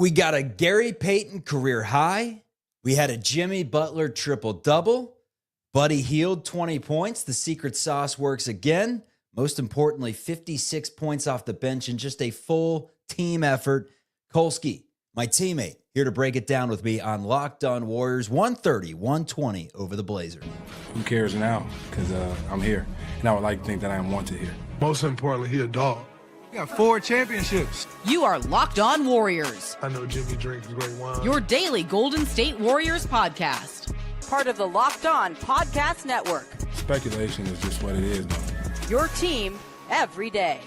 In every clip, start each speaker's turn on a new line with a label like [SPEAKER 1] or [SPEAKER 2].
[SPEAKER 1] We got a Gary Payton career high. We had a Jimmy Butler triple-double. Buddy Hield, 20 points. The secret sauce works again. Most importantly, 56 points off the bench and just a full team effort. Kolsky, my teammate, here to break it down with me on Locked On Warriors, 130-120 over the Blazers.
[SPEAKER 2] Who cares now? Because I'm here, and I would like to think that I am wanted here.
[SPEAKER 3] Most importantly, he a dog.
[SPEAKER 4] We got 4 championships.
[SPEAKER 5] You are Locked On Warriors.
[SPEAKER 3] I know Jimmy drinks great wine.
[SPEAKER 5] Your daily Golden State Warriors podcast. Part of the Locked On Podcast Network.
[SPEAKER 2] Speculation is just what it is, though.
[SPEAKER 5] Your team every day.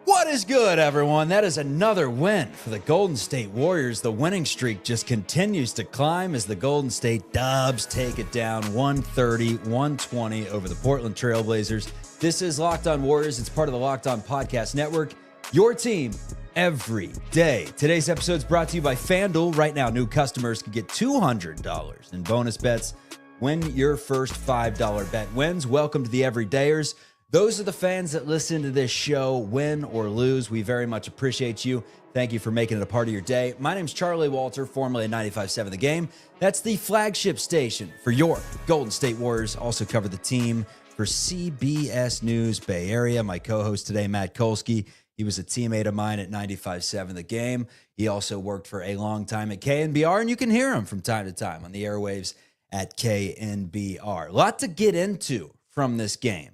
[SPEAKER 1] What is good, everyone? That is another win for the Golden State Warriors. The winning streak just continues to climb as the Golden State Dubs take it down 130-120 over the Portland Trail Blazers. This is Locked On Warriors. It's part of the Locked On Podcast Network. Your team every day. Today's episode is brought to you by FanDuel. Right now, new customers can get $200 in bonus bets when your first $5 bet wins. Welcome to the Everydayers. Those are the fans that listen to this show, win or lose. We very much appreciate you. Thank you for making it a part of your day. My name's Charlie Walter, formerly of 95.7 The Game. That's the flagship station for your Golden State Warriors. Also cover the team for CBS News Bay Area. My co-host today, Matt Kolsky. He was a teammate of mine at 95.7 The Game. He also worked for a long time at KNBR, and you can hear him from time to time on the airwaves at KNBR. A lot to get into from this game.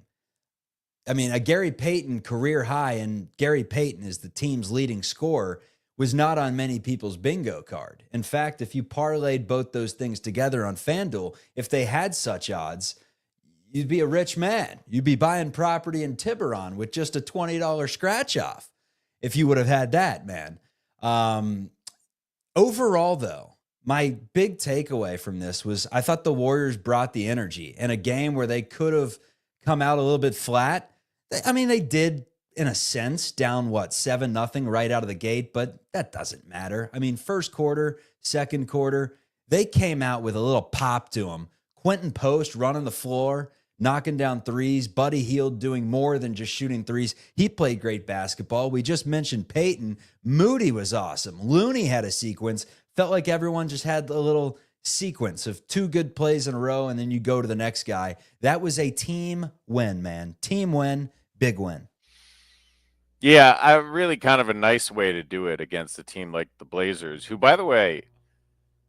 [SPEAKER 1] I mean, a Gary Payton career high, and Gary Payton is the team's leading scorer, was not on many people's bingo card. In fact, if you parlayed both those things together on FanDuel, if they had such odds, you'd be a rich man. You'd be buying property in Tiburon with just a $20 scratch off if you would have had that, man. Overall, though, my big takeaway from this was I thought the Warriors brought the energy in a game where they could have come out a little bit flat. I mean, they did, in a sense, down, 7-0 right out of the gate, but that doesn't matter. I mean, first quarter, second quarter, they came out with a little pop to them. Quentin Post running the floor, knocking down threes. Buddy Hield doing more than just shooting threes. He played great basketball. We just mentioned Payton. Moody was awesome. Looney had a sequence. Felt like everyone just had a little sequence of 2 good plays in a row, and then you go to the next guy. That was a team win, man. Team win, big win.
[SPEAKER 6] Yeah, really kind of a nice way to do it against a team like the Blazers, who, by the way,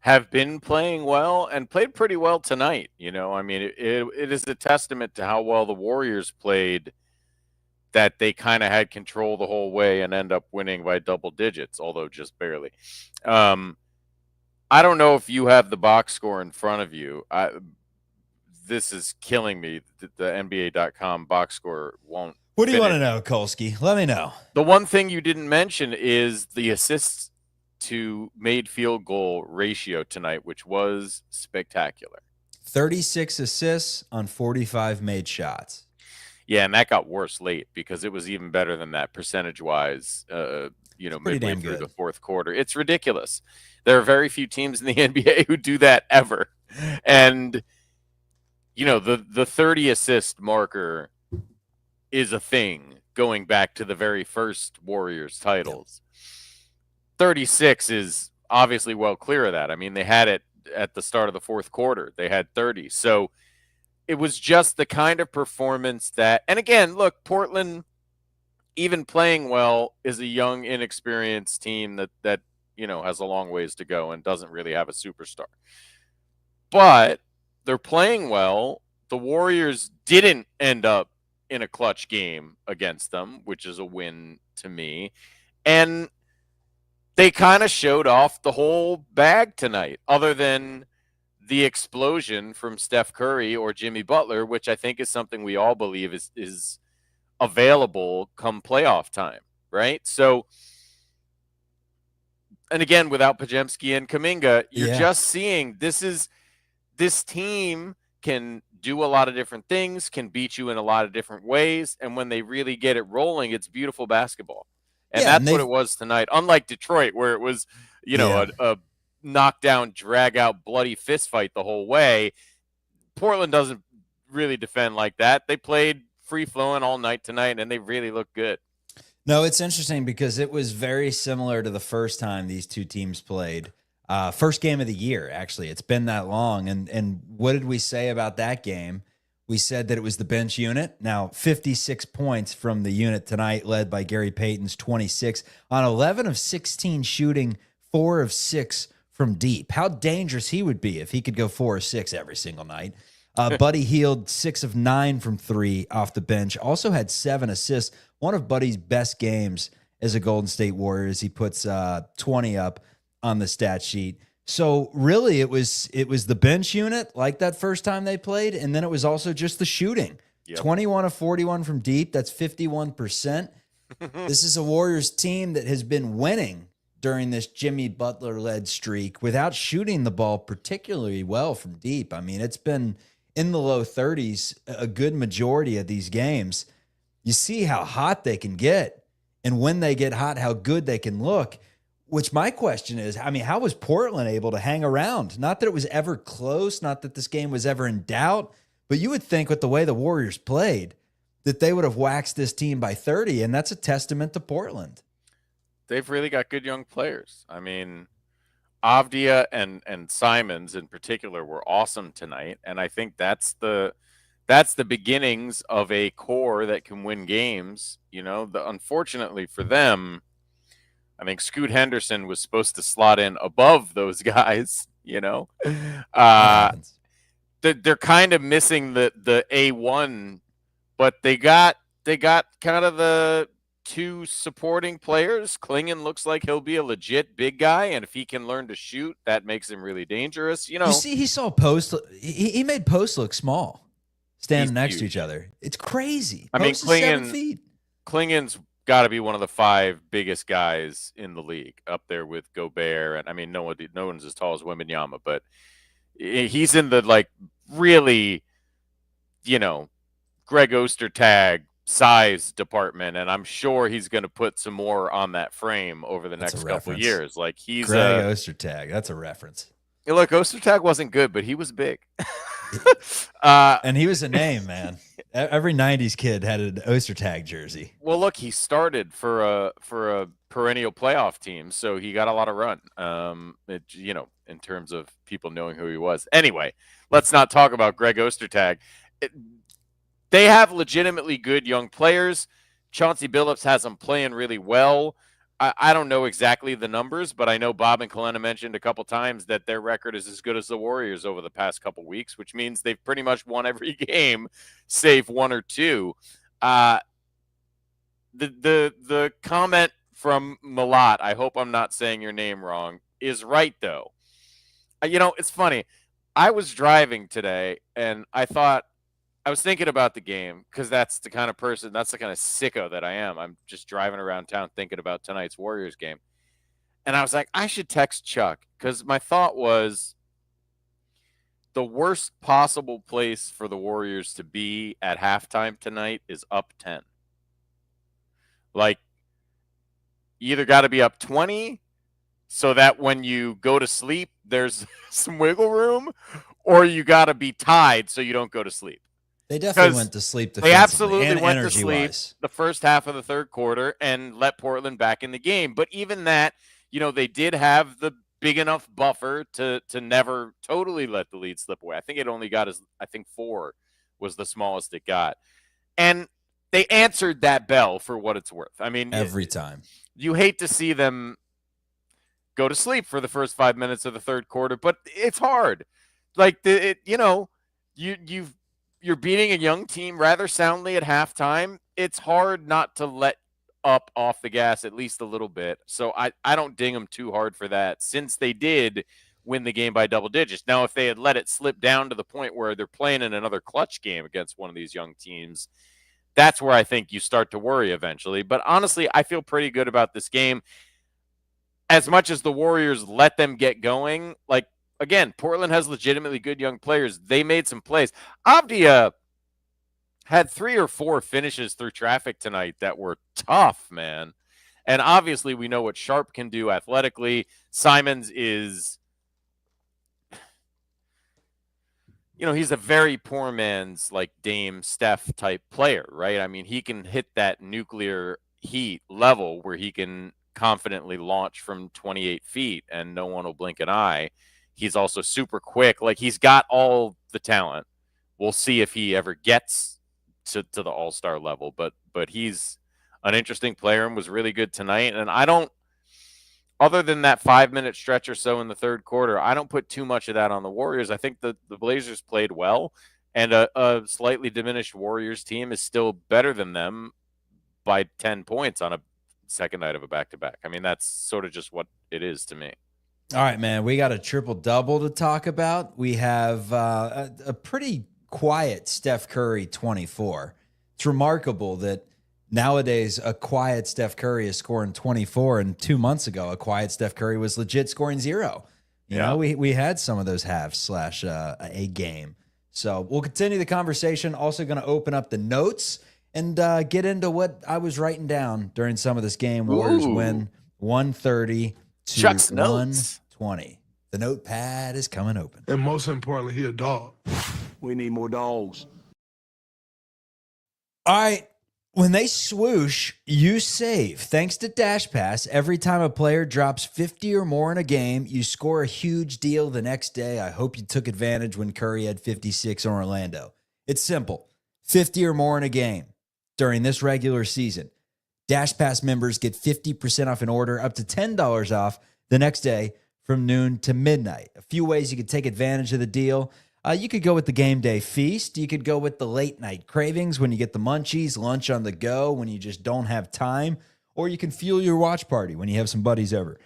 [SPEAKER 6] have been playing well and played pretty well tonight. You know, I mean, it is a testament to how well the Warriors played that they kind of had control the whole way and end up winning by double digits, although just barely. I don't know if you have the box score in front of you. This is killing me. The NBA.com box score won't.
[SPEAKER 1] What do you want to know, Kolsky? Let me know.
[SPEAKER 6] The one thing you didn't mention is the assists to made field goal ratio tonight, which was spectacular.
[SPEAKER 1] 36 assists on 45 made shots.
[SPEAKER 6] Yeah, and that got worse late because it was even better than that percentage-wise, midway through the fourth quarter. It's ridiculous. There are very few teams in the NBA who do that ever. And, the 30 assist marker is a thing going back to the very first Warriors titles. 36 is obviously well clear of that. I mean, they had it at the start of the fourth quarter. They had 30. So it was just the kind of performance that, and again, look, Portland, even playing well, is a young, inexperienced team that has a long ways to go and doesn't really have a superstar. But they're playing well. The Warriors didn't end up in a clutch game against them, which is a win to me. And they kind of showed off the whole bag tonight, other than the explosion from Steph Curry or Jimmy Butler, which I think is something we all believe is available come playoff time, right? So, and again, without Podziemski and Kuminga, you're just seeing this team can do a lot of different things, can beat you in a lot of different ways, and when they really get it rolling, it's beautiful basketball. And that's what it was tonight. Unlike Detroit, where it was, a knockdown, drag out, bloody fist fight the whole way. Portland doesn't really defend like that. They played free flowing all night tonight, and they really looked good.
[SPEAKER 1] No, it's interesting because it was very similar to the first time these two teams played. First game of the year, actually. It's been that long. And what did we say about that game? We said that it was the bench unit. Now, 56 points from the unit tonight, led by Gary Payton's 26 on 11 of 16 shooting, 4 of 6 from deep. How dangerous he would be if he could go 4 or 6 every single night. Buddy Hield, 6 of 9 from 3 off the bench. Also had 7 assists. One of Buddy's best games as a Golden State Warrior as he puts 20 up on the stat sheet. So really it was the bench unit like that first time they played, and then it was also just the shooting. Yep. 21 of 41 from deep. That's 51%. This is a Warriors team that has been winning during this Jimmy Butler-led streak without shooting the ball particularly well from deep. I mean, it's been in the low 30s a good majority of these games. You see how hot they can get, and when they get hot, how good they can look, which my question is, I mean, how was Portland able to hang around? Not that it was ever close, not that this game was ever in doubt, but you would think with the way the Warriors played that they would have waxed this team by 30, and that's a testament to Portland.
[SPEAKER 6] They've really got good young players. I mean, Avdia and Simons in particular were awesome tonight, and I think that's the beginnings of a core that can win games. You know, unfortunately for them, I think Scoot Henderson was supposed to slot in above those guys. You know, they're kind of missing the A1, but they got kind of the two supporting players. Klingon looks like he'll be a legit big guy, and if he can learn to shoot, that makes him really dangerous. You know,
[SPEAKER 1] you see, he saw Post. He made Post look small. Standing next to each other. It's crazy.
[SPEAKER 6] I mean,
[SPEAKER 1] Post is 7 feet.
[SPEAKER 6] Klingon's got to be one of the 5 biggest guys in the league, up there with Gobert. And I mean, no one's as tall as Wembanyama, but he's in the, like, really, you know, Greg Ostertag size department. And I'm sure he's going to put some more on that frame over the next couple of years. Like, he's
[SPEAKER 1] Greg Ostertag. That's a reference.
[SPEAKER 6] Look, Ostertag wasn't good, but he was big.
[SPEAKER 1] And he was a name, man. Every 90s kid had an Ostertag jersey.
[SPEAKER 6] Well, look, he started for a perennial playoff team, so he got a lot of run. In terms of people knowing who he was. Anyway, let's not talk about Greg Ostertag. They have legitimately good young players. Chauncey Billups has them playing really well. I don't know exactly the numbers, but I know Bob and Kalena mentioned a couple times that their record is as good as the Warriors over the past couple weeks, which means they've pretty much won every game, save 1 or 2. The comment from Malat, I hope I'm not saying your name wrong, is right, though. You know, it's funny. I was driving today, and I was thinking about the game because that's the kind of sicko that I am. I'm just driving around town thinking about tonight's Warriors game. And I was like, I should text Chuck because my thought was the worst possible place for the Warriors to be at halftime tonight is up 10. Like, you either got to be up 20 so that when you go to sleep, there's some wiggle room, or you got to be tied so you don't go to sleep.
[SPEAKER 1] They definitely went to sleep defensively.
[SPEAKER 6] They absolutely went to sleep
[SPEAKER 1] wise.
[SPEAKER 6] The first half of the third quarter and let Portland back in the game. But even that, you know, they did have the big enough buffer to never totally let the lead slip away. I think it only got 4 was the smallest it got. And they answered that bell for what it's worth. I mean,
[SPEAKER 1] every time. You
[SPEAKER 6] hate to see them go to sleep for the first 5 minutes of the third quarter, but it's hard. Like, you're beating a young team rather soundly at halftime. It's hard not to let up off the gas at least a little bit. So I don't ding them too hard for that, since they did win the game by double digits. Now, if they had let it slip down to the point where they're playing in another clutch game against one of these young teams, that's where I think you start to worry eventually. But honestly, I feel pretty good about this game. As much as the Warriors let them get going, like, again, Portland has legitimately good young players. They made some plays. Avdia had 3 or 4 finishes through traffic tonight that were tough, man. And obviously we know what Sharp can do athletically. Simons is, you know, he's a very poor man's, like, Dame Steph type player, right? I mean, he can hit that nuclear. Heat level where he can confidently launch from 28 feet and no one will blink an eye. He's also super quick. Like, he's got all the talent. We'll see if he ever gets to the all-star level, but he's an interesting player and was really good tonight. And I don't, other than that 5-minute stretch or so in the third quarter, I don't put too much of that on the Warriors. I think the Blazers played well, and a slightly diminished Warriors team is still better than them by 10 points on a second night of a back-to-back. I mean, that's sort of just what it is to me.
[SPEAKER 1] All right, man, we got a triple-double to talk about. We have a pretty quiet Steph Curry 24. It's remarkable that nowadays a quiet Steph Curry is scoring 24, and 2 months ago a quiet Steph Curry was legit scoring 0. You know, we had some of those halves / a game. So we'll continue the conversation. Also going to open up the notes and get into what I was writing down during some of this game. Warriors win 130 to
[SPEAKER 6] Chuck's notes.
[SPEAKER 1] 120. The notepad is coming open.
[SPEAKER 3] And most importantly, he a dog.
[SPEAKER 4] We need more dogs.
[SPEAKER 1] All right. When they swoosh, you save. Thanks to Dash Pass, every time a player drops 50 or more in a game, you score a huge deal the next day. I hope you took advantage when Curry had 56 in Orlando. It's simple. 50 or more in a game during this regular season. Dash Pass members get 50% off an order, up to $10 off the next day from noon to midnight. A few ways you could take advantage of the deal. You could go with the game day feast. You could go with the late night cravings when you get the munchies, lunch on the go when you just don't have time, or you can fuel your watch party when you have some buddies over.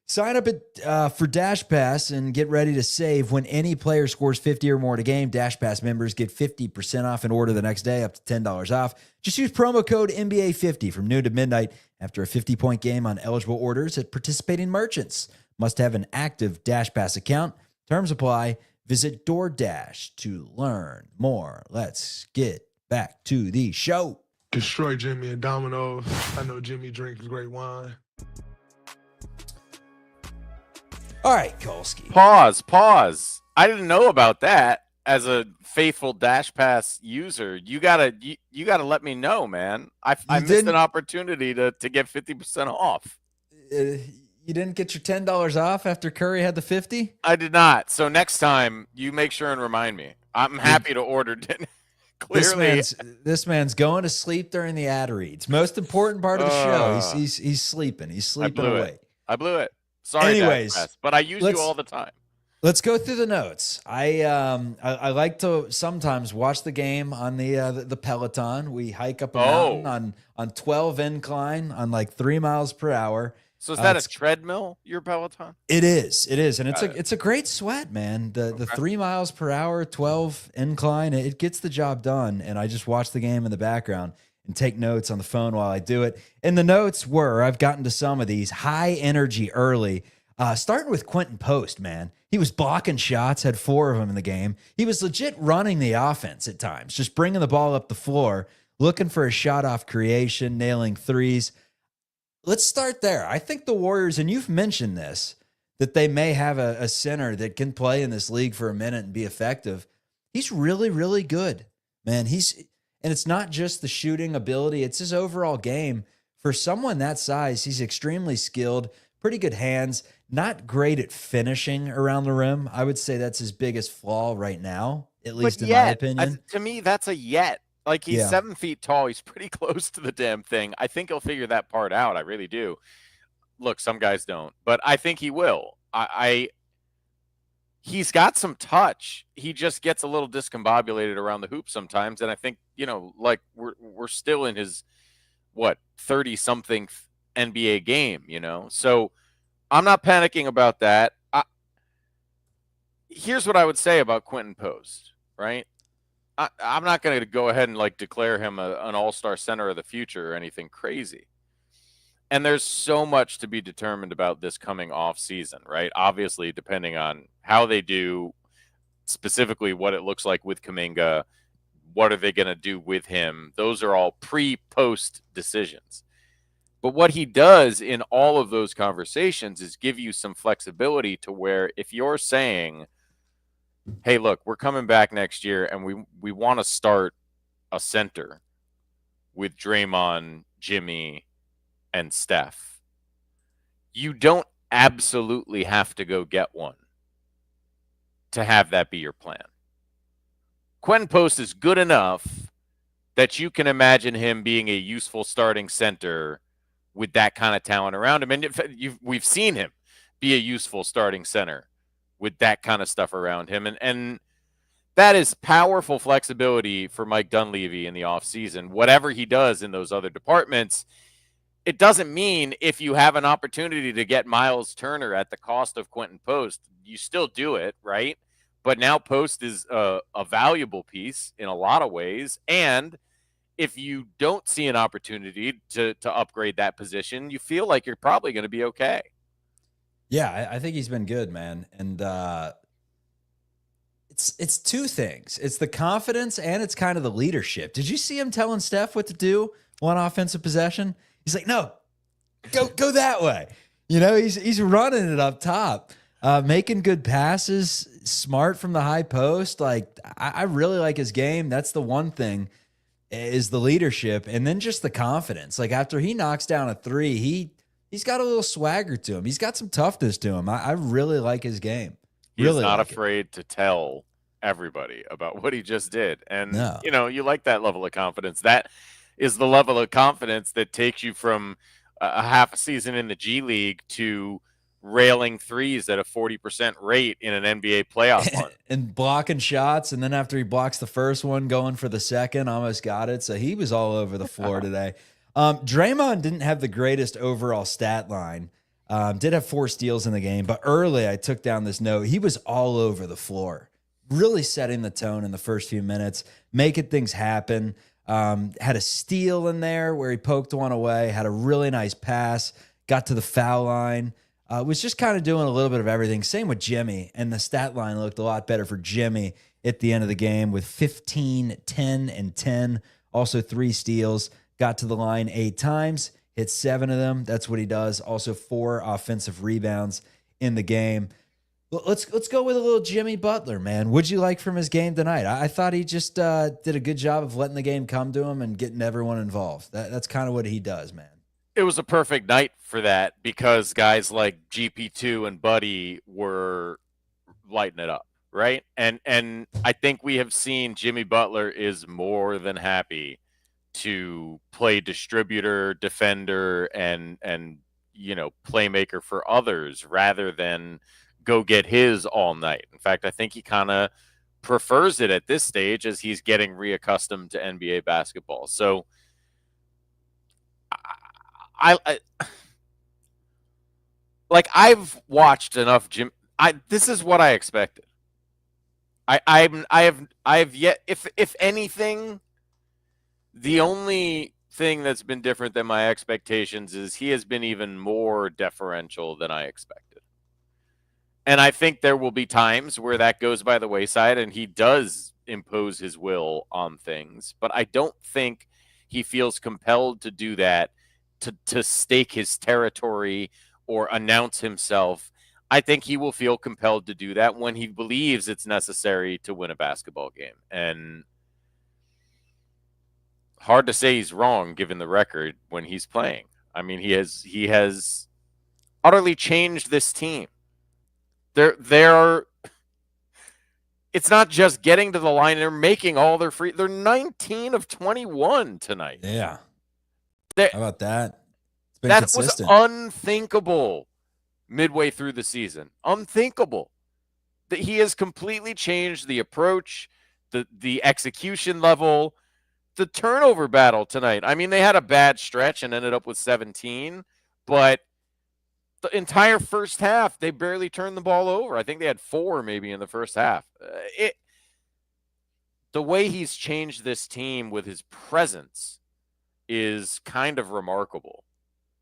[SPEAKER 1] Sign up for Dash Pass and get ready to save. When any player scores 50 or more in a game, Dash Pass members get 50% off an order the next day, up to $10 off. Just use promo code NBA50 from noon to midnight after a 50-point game on eligible orders at participating merchants. Must have an active Dash Pass account. Terms apply. Visit DoorDash to learn more. Let's get back to the show.
[SPEAKER 3] Destroy Jimmy and Domino's. I know Jimmy drinks great wine.
[SPEAKER 1] All right, Kolsky.
[SPEAKER 6] Pause. I didn't know about that. As a faithful Dash Pass user, you gotta let me know, man. I missed an opportunity to get 50% off.
[SPEAKER 1] You didn't get your $10 off after Curry had the 50?
[SPEAKER 6] I did not. So next time, you make sure and remind me. I'm happy to order dinner. Clearly,
[SPEAKER 1] this man's going to sleep during the ad reads. Most important part of the show. He's sleeping. He's sleeping away.
[SPEAKER 6] I blew it. Sorry,
[SPEAKER 1] anyways,
[SPEAKER 6] Dash Pass, but I use you all the time.
[SPEAKER 1] Let's go through the notes. I like to sometimes watch the game on the Peloton. We hike up a mountain on 12 incline on like 3 miles per hour.
[SPEAKER 6] So is that a treadmill, your Peloton?
[SPEAKER 1] It is, and it's a great sweat, man. The 3 miles per hour, 12 incline, it gets the job done. And I just watch the game in the background and take notes on the phone while I do it. And the notes were, I've gotten to some of these, high energy early. Starting with Quentin Post, man. He was blocking shots, had 4 of them in the game. He was legit running the offense at times, just bringing the ball up the floor, looking for a shot off creation, nailing threes. Let's start there. I think the Warriors, and you've mentioned this, that they may have a center that can play in this league for a minute and be effective. He's really, really good, man. And it's not just the shooting ability, it's his overall game. For someone that size, he's extremely skilled, pretty good hands, not great at finishing around the rim. I would say that's his biggest flaw right now, at least in my opinion.
[SPEAKER 6] To me, that's a yet. Like, he's 7 feet tall. He's pretty close to the damn thing. I think he'll figure that part out. I really do. Look, some guys don't, but I think he will. He's got some touch. He just gets a little discombobulated around the hoop sometimes. And I think, like we're still in his 30-something NBA game, So I'm not panicking about that. Here's what I would say about Quentin Post, right? I'm not going to go ahead and declare him an all-star center of the future or anything crazy. And there's so much to be determined about this coming off season, right? Obviously, depending on how they do, specifically what it looks like with Kuminga, what are they going to do with him? Those are all pre-post decisions. But what he does in all of those conversations is give you some flexibility to where if you're saying, hey, look, we're coming back next year and we want to start a center with Draymond, Jimmy, and Steph, you don't absolutely have to go get one to have that be your plan. Quentin Post is good enough that you can imagine him being a useful starting center with that kind of talent around him. And we've seen him be a useful starting center with that kind of stuff around him. And that is powerful flexibility for Mike Dunleavy in the offseason. Whatever he does in those other departments, it doesn't mean if you have an opportunity to get Miles Turner at the cost of Quentin Post, you still do it, right? But now Post is a valuable piece in a lot of ways. And if you don't see an opportunity to upgrade that position, you feel like you're probably going to be okay.
[SPEAKER 1] Yeah, I think he's been good, man. And it's two things. It's the confidence and it's kind of the leadership. Did you see him telling Steph what to do one offensive possession? He's like, no, go that way. You know, he's running it up top, making good passes, smart from the high post. Like, I really like his game. That's the one thing, is the leadership, and then just the confidence. Like, after he knocks down a three, he's got a little swagger to him. He's got some toughness to him. I really like his game.
[SPEAKER 6] He's
[SPEAKER 1] really
[SPEAKER 6] not
[SPEAKER 1] like
[SPEAKER 6] afraid to tell everybody about what he just did. And,
[SPEAKER 1] No.
[SPEAKER 6] you know, you like that level of confidence. That is the level of confidence that takes you from a half a season in the G League to railing threes at a 40% rate in an NBA playoff run.
[SPEAKER 1] And blocking shots, and then after he blocks the first one, going for the second, almost got it. So he was all over the floor today. Draymond didn't have the greatest overall stat line. Did have 4 steals in the game, but early I took down this note. He was all over the floor, really setting the tone in the first few minutes, making things happen. Had a steal in there where he poked one away, had a really nice pass, got to the foul line. Was just kind of doing a little bit of everything. Same with Jimmy, and the stat line looked a lot better for Jimmy at the end of the game with 15, 10, and 10. Also 3 steals, got to the line 8 times, hit 7 of them. That's what he does. Also 4 offensive rebounds in the game. Let's go with a little Jimmy Butler, man. What'd you like from his game tonight? I thought he just did a good job of letting the game come to him and getting everyone involved. That's kind of what he does, man.
[SPEAKER 6] It was a perfect night for that because guys like GP2 and Buddy were lighting it up, right? And I think we have seen Jimmy Butler is more than happy to play distributor, defender, and you know, playmaker for others rather than go get his all night. In fact, I think he kind of prefers it at this stage as he's getting reaccustomed to NBA basketball. So I've watched enough Jim. This is what I expected. I have yet, if anything, the only thing that's been different than my expectations is he has been even more deferential than I expected. And I think there will be times where that goes by the wayside and he does impose his will on things, but I don't think he feels compelled to do that to stake his territory or announce himself. I think he will feel compelled to do that when he believes it's necessary to win a basketball game. And hard to say he's wrong given the record when he's playing. I mean, he has utterly changed this team. They're it's not just getting to the line, they're making all their free. They're 19 of 21 tonight.
[SPEAKER 1] Yeah. How about that? It's been
[SPEAKER 6] that
[SPEAKER 1] consistent.
[SPEAKER 6] Was unthinkable midway through the season. Unthinkable. That he has completely changed the approach, the execution level, the turnover battle tonight. I mean, they had a bad stretch and ended up with 17, but the entire first half, they barely turned the ball over. I think they had 4 maybe in the first half. The way he's changed this team with his presence is kind of remarkable,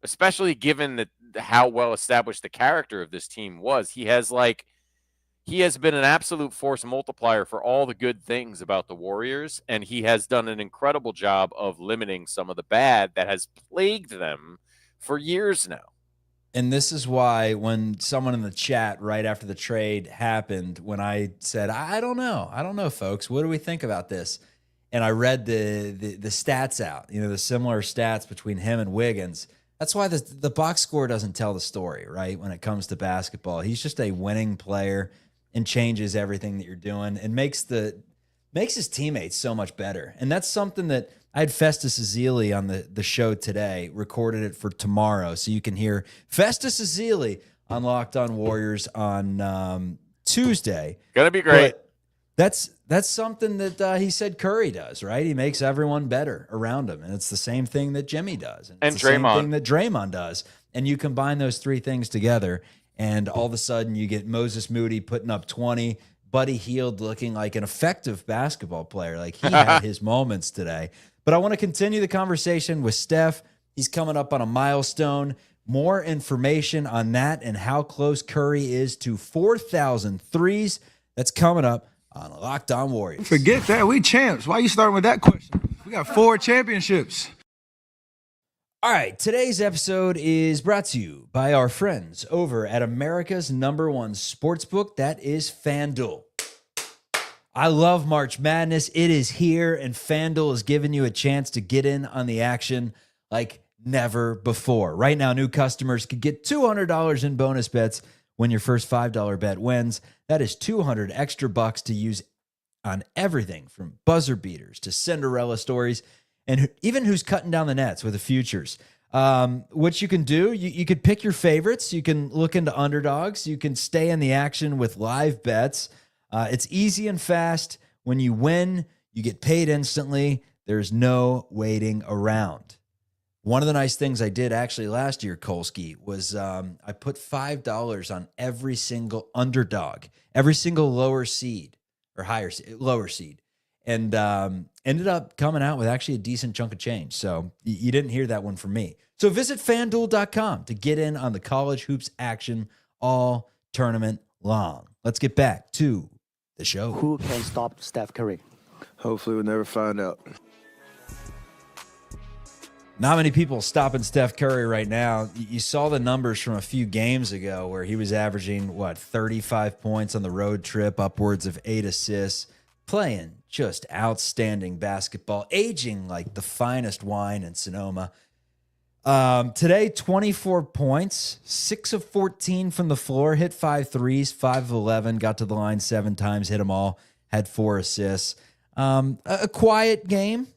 [SPEAKER 6] especially given that how well established the character of this team was. He has been an absolute force multiplier for all the good things about the Warriors, and he has done an incredible job of limiting some of the bad that has plagued them for years now.
[SPEAKER 1] And this is why when someone in the chat right after the trade happened, when I said, I don't know, folks, what do we think about this? And I read the stats out, the similar stats between him and Wiggins. That's why the box score doesn't tell the story, right? When it comes to basketball, he's just a winning player and changes everything that you're doing and makes his teammates so much better. And that's something that I had Festus Ezeli on the show today, recorded it for tomorrow. So you can hear Festus Ezeli on Locked On Warriors on Tuesday.
[SPEAKER 6] Gonna be great.
[SPEAKER 1] But that's something that he said Curry does, right? He makes everyone better around him. And it's the same thing that Jimmy does. And it's the
[SPEAKER 6] Draymond.
[SPEAKER 1] same thing that Draymond does. And you combine those three things together, and all of a sudden you get Moses Moody putting up 20, Buddy Hield looking like an effective basketball player. Like he had his moments today. But I want to continue the conversation with Steph. He's coming up on a milestone. More information on that and how close Curry is to 4,000 threes. That's coming up on Locked On Warriors.
[SPEAKER 7] Forget that. We champs. Why you starting with that question? We got 4 championships.
[SPEAKER 1] All right, today's episode is brought to you by our friends over at America's #1 sportsbook, that is FanDuel. I love March Madness. It is here, and FanDuel is giving you a chance to get in on the action like never before. Right now, new customers could get $200 in bonus bets when your first $5 bet wins. That is $200 extra bucks to use on everything from buzzer beaters to Cinderella stories, and even who's cutting down the nets with the futures. What you can do, you could pick your favorites. You can look into underdogs. You can stay in the action with live bets. It's easy and fast. When you win, you get paid instantly. There's no waiting around. One of the nice things I did actually last year, Kolsky, was I put $5 on every single underdog, every single lower seed or lower seed, and ended up coming out with actually a decent chunk of change. So you didn't hear that one from me. So visit FanDuel.com to get in on the college hoops action all tournament long. Let's get back to the show.
[SPEAKER 8] Who can stop Steph Curry?
[SPEAKER 4] Hopefully we'll never find out.
[SPEAKER 1] Not many people stopping Steph Curry right now. You saw the numbers from a few games ago where he was averaging, 35 points on the road trip, upwards of 8 assists, playing just outstanding basketball, aging like the finest wine in Sonoma. Today, 24 points, 6 of 14 from the floor, hit 5 threes, 5 of 11, got to the line 7 times, hit them all, had 4 assists. A quiet game.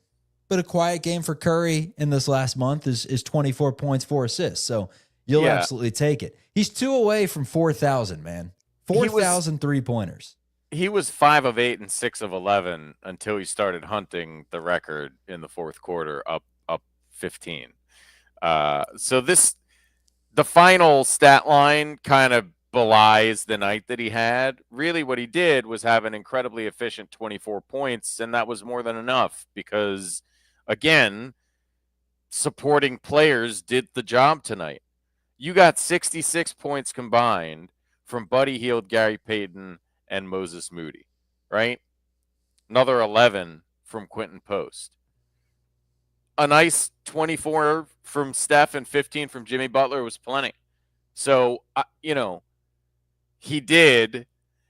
[SPEAKER 1] But a quiet game for Curry in this last month is 24 points, 4 assists. So you'll absolutely take it. He's 2 away from 4,000, man. 4,000 3-pointers.
[SPEAKER 6] He was 5 of 8 and 6 of 11 until he started hunting the record in the fourth quarter, up 15. So the final stat line kind of belies the night that he had. Really what he did was have an incredibly efficient 24 points, and that was more than enough because, again, supporting players did the job tonight. You got 66 points combined from Buddy Hield, Gary Payton, and Moses Moody, right? Another 11 from Quentin Post. A nice 24 from Steph and 15 from Jimmy Butler was plenty. So, he did.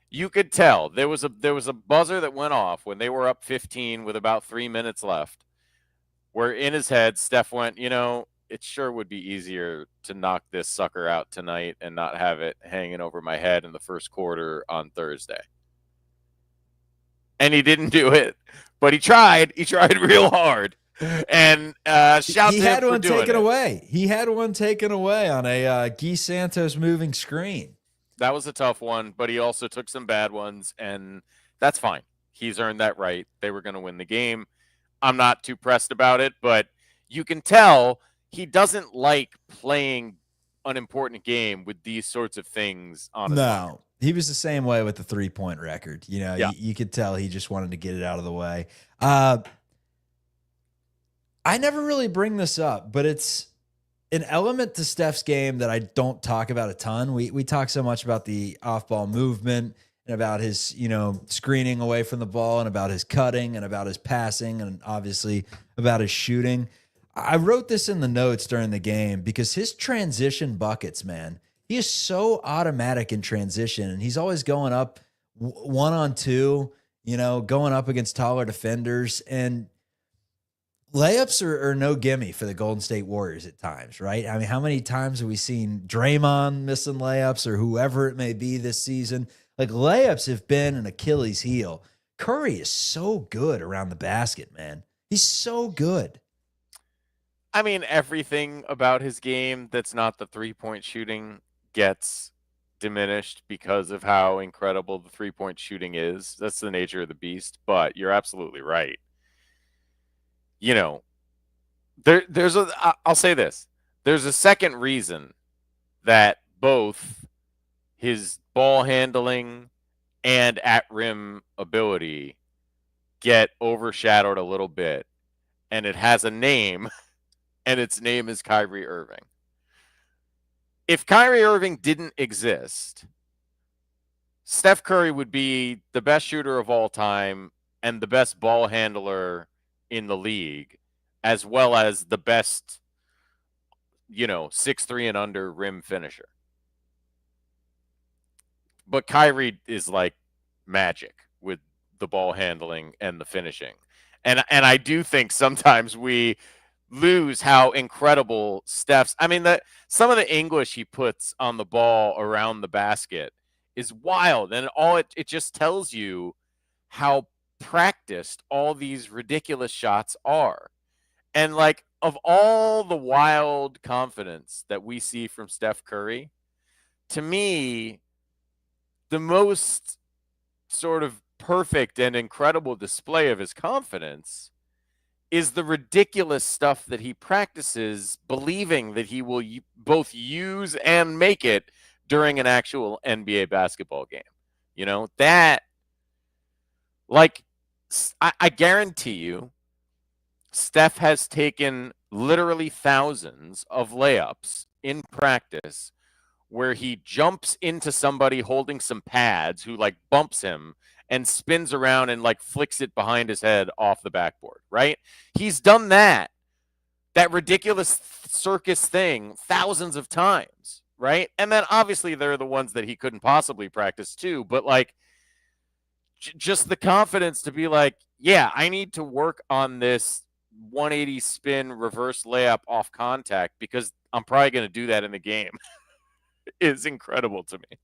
[SPEAKER 6] You could tell there was a buzzer that went off when they were up 15 with about 3 minutes left, where in his head, Steph went, it sure would be easier to knock this sucker out tonight and not have it hanging over my head in the first quarter on Thursday. And he didn't do it, but he tried. He tried real hard. And shout to him for doing it.
[SPEAKER 1] He had one taken away on a Guy Santos moving screen.
[SPEAKER 6] That was a tough one, but he also took some bad ones, and that's fine. He's earned that right. They were going to win the game. I'm not too pressed about it, but you can tell he doesn't like playing an important game with these sorts of things on his mind.
[SPEAKER 1] He was the same way with the 3-point record. You could tell he just wanted to get it out of the way. I never really bring this up, but it's an element to Steph's game that I don't talk about a ton. We talk so much about the off-ball movement and about his, screening away from the ball and about his cutting and about his passing and obviously about his shooting. I wrote this in the notes during the game because his transition buckets, man, he is so automatic in transition, and he's always going up 1-on-2, going up against taller defenders. And layups are no gimme for the Golden State Warriors at times, right? I mean, how many times have we seen Draymond missing layups or whoever it may be this season? Like, layups have been an Achilles heel. Curry is so good around the basket, man. He's so good.
[SPEAKER 6] I mean, everything about his game that's not the three-point shooting gets diminished because of how incredible the three-point shooting is. That's the nature of the beast, but you're absolutely right. You know, I'll say this. There's a second reason that both his ball handling and at rim ability get overshadowed a little bit, and it has a name, and its name is Kyrie Irving. If Kyrie Irving didn't exist, Steph Curry would be the best shooter of all time and the best ball handler in the league, as well as the best, 6'3" and under rim finisher. But Kyrie is like magic with the ball handling and the finishing. And I do think sometimes we lose how incredible Steph's. I mean, some of the English he puts on the ball around the basket is wild. And it just tells you how practiced all these ridiculous shots are. And like, of all the wild confidence that we see from Steph Curry, to me, the most sort of perfect and incredible display of his confidence is the ridiculous stuff that he practices, believing that he will both use and make it during an actual NBA basketball game. That, like, I guarantee you, Steph has taken literally thousands of layups in practice where he jumps into somebody holding some pads who like bumps him and spins around and like flicks it behind his head off the backboard, right? He's done that ridiculous circus thing thousands of times, right? And then obviously there are the ones that he couldn't possibly practice too, but like just the confidence to be like, yeah, I need to work on this 180 spin reverse layup off contact because I'm probably going to do that in the game is incredible to me.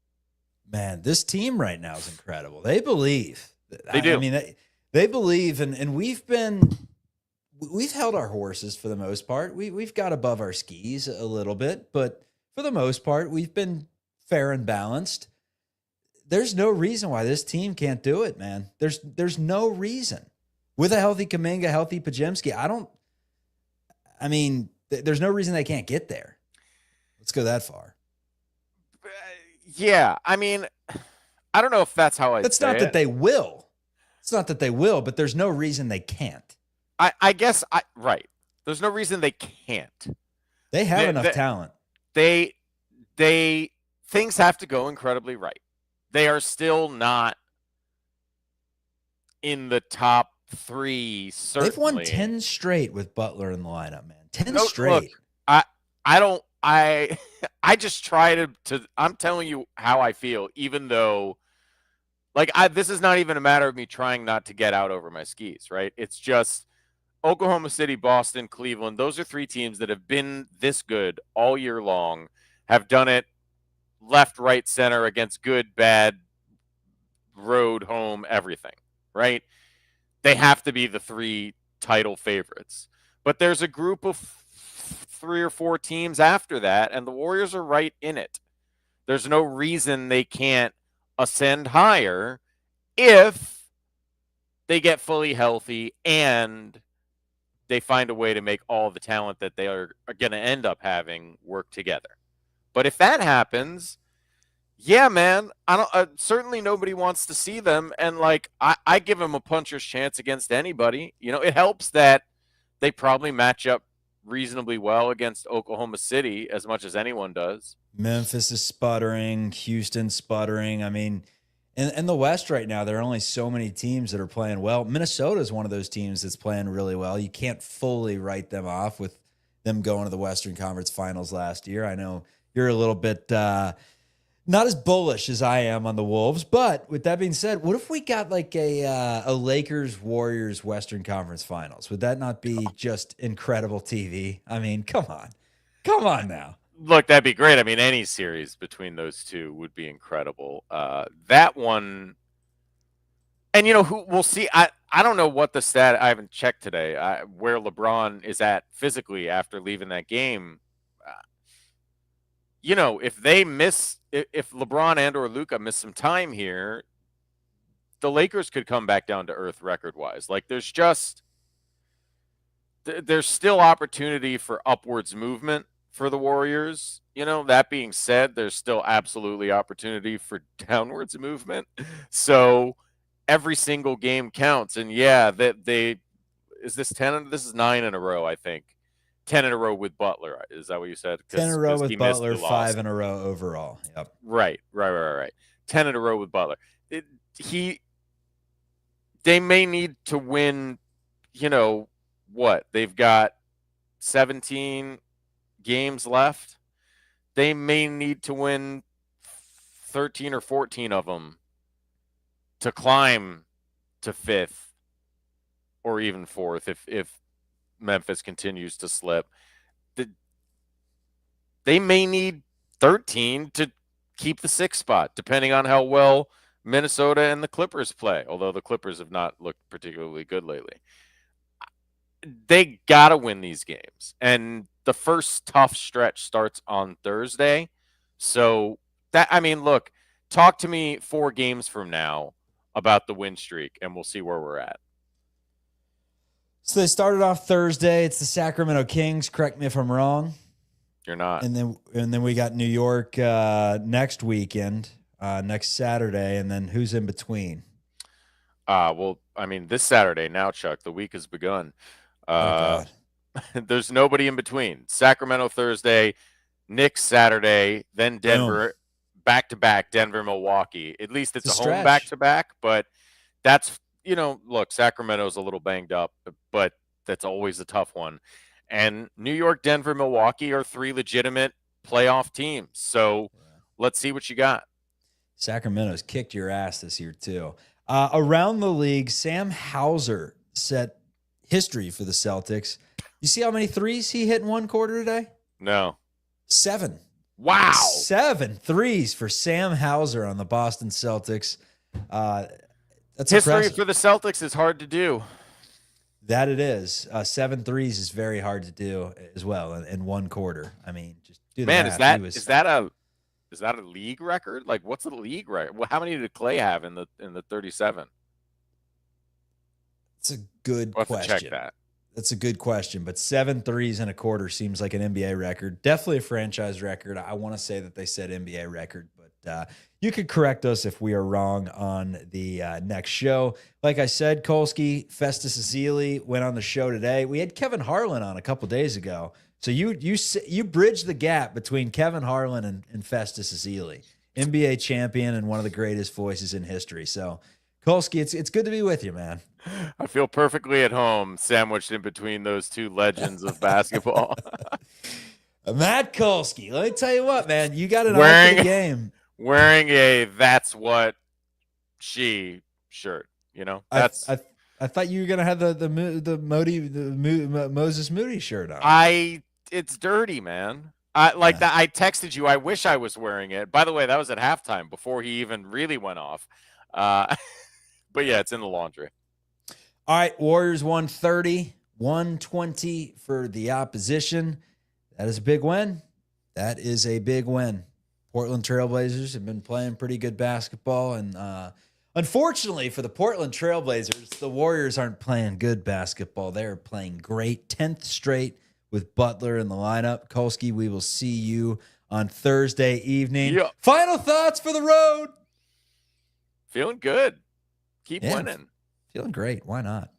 [SPEAKER 1] Man, this team right now is incredible. They believe.
[SPEAKER 6] They do.
[SPEAKER 1] I mean, they believe, and we've held our horses for the most part. We've got above our skis a little bit, but for the most part, we've been fair and balanced. There's no reason why this team can't do it, man. There's no reason. With a healthy Kuminga, healthy Podziemski, there's no reason they can't get there. Let's go that far.
[SPEAKER 6] Yeah, I mean, I don't know if that's how
[SPEAKER 1] That's not that they will. It's not that they will, but there's no reason they can't.
[SPEAKER 6] I guess right. There's no reason they can't.
[SPEAKER 1] They have enough talent.
[SPEAKER 6] Things have to go incredibly right. They are still not in the top 3, certainly.
[SPEAKER 1] They've won 10 straight with Butler in the lineup, man. 10 straight.
[SPEAKER 6] Look, I just try to I'm telling you how I feel, even though this is not even a matter of me trying not to get out over my skis, right? It's just Oklahoma City, Boston, Cleveland. Those are 3 teams that have been this good all year long, have done it left, right, center against good, bad, road, home, everything, right? They have to be the 3 title favorites. But there's a group of 3 or 4 teams after that, and the Warriors are right in it. There's no reason they can't ascend higher if they get fully healthy and they find a way to make all the talent that they are going to end up having work together. But if that happens, yeah, man, certainly nobody wants to see them. And I give them a puncher's chance against anybody. It helps that they probably match up reasonably well against Oklahoma City as much as anyone does.
[SPEAKER 1] Memphis is sputtering, Houston sputtering. I mean, in the West right now, there are only so many teams that are playing well. Minnesota is one of those teams that's playing really well. You can't fully write them off with them going to the Western Conference Finals last year. I know you're a little bit Not as bullish as I am on the Wolves, but with that being said, what if we got like a Lakers-Warriors Western Conference Finals? Would that not be just incredible TV? I mean, come on now.
[SPEAKER 6] Look, that'd be great. I mean, any series between those two would be incredible. That one, and who we'll see. I don't know what the stat. I haven't checked today. Where LeBron is at physically after leaving that game. If they miss, if LeBron and or Luka miss some time here, the Lakers could come back down to earth record-wise. Like, there's still opportunity for upwards movement for the Warriors. That being said, there's still absolutely opportunity for downwards movement. So every single game counts. And yeah, is this 10? This is 9 in a row, I think. 10 in a row with Butler. Is that what you said?
[SPEAKER 1] 10 in a row with Butler, 5 in a row overall. Yep.
[SPEAKER 6] Right. 10 in a row with Butler. They may need to win, what? They've got 17 games left. They may need to win 13 or 14 of them to climb to 5th or even 4th if Memphis continues to slip. They may need 13 to keep the 6th spot, depending on how well Minnesota and the Clippers play, although the Clippers have not looked particularly good lately. They got to win these games. And the first tough stretch starts on Thursday. So, look, talk to me 4 games from now about the win streak, and we'll see where we're at.
[SPEAKER 1] So they started off Thursday. It's the Sacramento Kings. Correct me if I'm wrong.
[SPEAKER 6] You're not.
[SPEAKER 1] And then we got New York next weekend, next Saturday, and then who's in between?
[SPEAKER 6] This Saturday now, Chuck. The week has begun. There's nobody in between. Sacramento Thursday, Knicks Saturday, then Denver, back-to-back, Denver, Milwaukee. At least it's a home back-to-back, but that's look, Sacramento's a little banged up, but that's always a tough one. And New York, Denver, Milwaukee are 3 legitimate playoff teams. So let's see what you got.
[SPEAKER 1] Sacramento's kicked your ass this year, too. Around the league, Sam Hauser set history for the Celtics. You see how many threes he hit in one quarter today?
[SPEAKER 6] No.
[SPEAKER 1] 7.
[SPEAKER 6] Wow.
[SPEAKER 1] 7 threes for Sam Hauser on the Boston Celtics. That's
[SPEAKER 6] history
[SPEAKER 1] impressive.
[SPEAKER 6] for the Celtics is hard to do.
[SPEAKER 1] That it is. 7 threes is very hard to do as well in one quarter. I mean, just do the math.
[SPEAKER 6] Is that a league record? Like, what's the league record? Well, how many did Clay have in the 37?
[SPEAKER 1] It's a good question.
[SPEAKER 6] Check that.
[SPEAKER 1] That's a good question. But 7 threes in a quarter seems like an NBA record. Definitely a franchise record. I want to say that they said NBA record, but you could correct us if we are wrong on the next show. Like I said, Kolsky, Festus Ezeli went on the show today. We had Kevin Harlan on a couple days ago. So you bridged the gap between Kevin Harlan and Festus Ezeli, NBA champion and one of the greatest voices in history. So, Kolsky, it's good to be with you, man.
[SPEAKER 6] I feel perfectly at home, sandwiched in between those two legends of basketball.
[SPEAKER 1] Matt Kolsky, let me tell you what, man, you got an eye for the game.
[SPEAKER 6] Wearing a "That's What She" shirt, That's
[SPEAKER 1] I thought you were gonna have the Moses Moody shirt on.
[SPEAKER 6] It's dirty, man. I texted you. I wish I was wearing it. By the way, that was at halftime before he even really went off. But yeah, it's in the laundry.
[SPEAKER 1] All right, Warriors 130, 120 for the opposition. That is a big win. That is a big win. Portland Trailblazers have been playing pretty good basketball, and unfortunately for the Portland Trailblazers, the Warriors aren't playing good basketball. They're playing great. 10th straight with Butler in the lineup. Kolsky, we will see you on Thursday evening.
[SPEAKER 6] Yeah.
[SPEAKER 1] Final thoughts for the road.
[SPEAKER 6] Feeling good. Keep winning.
[SPEAKER 1] Feeling great. Why not?